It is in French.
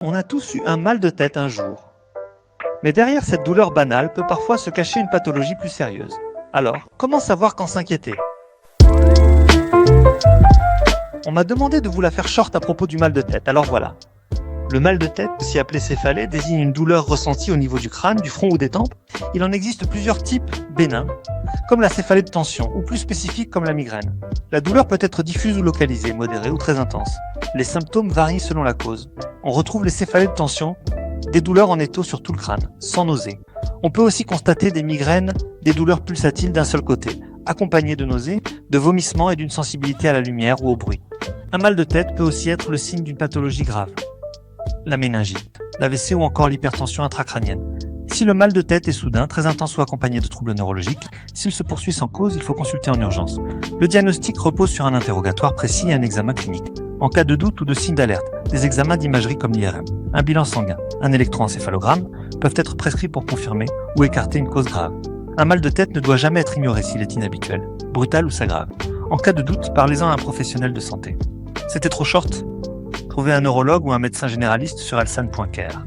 On a tous eu un mal de tête un jour. Mais derrière cette douleur banale peut parfois se cacher une pathologie plus sérieuse. Alors, comment savoir quand s'inquiéter? On m'a demandé de vous la faire short à propos du mal de tête, alors voilà. Le mal de tête, aussi appelé céphalée, désigne une douleur ressentie au niveau du crâne, du front ou des tempes. Il en existe plusieurs types bénins, comme la céphalée de tension, ou plus spécifiques comme la migraine. La douleur peut être diffuse ou localisée, modérée ou très intense. Les symptômes varient selon la cause. On retrouve les céphalées de tension, des douleurs en étau sur tout le crâne, sans nausée. On peut aussi constater des migraines, des douleurs pulsatiles d'un seul côté, accompagnées de nausées, de vomissements et d'une sensibilité à la lumière ou au bruit. Un mal de tête peut aussi être le signe d'une pathologie grave. La méningite, l'AVC ou encore l'hypertension intracrânienne. Si le mal de tête est soudain, très intense ou accompagné de troubles neurologiques, s'il se poursuit sans cause, il faut consulter en urgence. Le diagnostic repose sur un interrogatoire précis et un examen clinique. En cas de doute ou de signe d'alerte, des examens d'imagerie comme l'IRM, un bilan sanguin, un électroencéphalogramme peuvent être prescrits pour confirmer ou écarter une cause grave. Un mal de tête ne doit jamais être ignoré s'il est inhabituel, brutal ou s'aggrave. En cas de doute, parlez-en à un professionnel de santé. C'était trop short? Trouvez un neurologue ou un médecin généraliste sur alsan.care.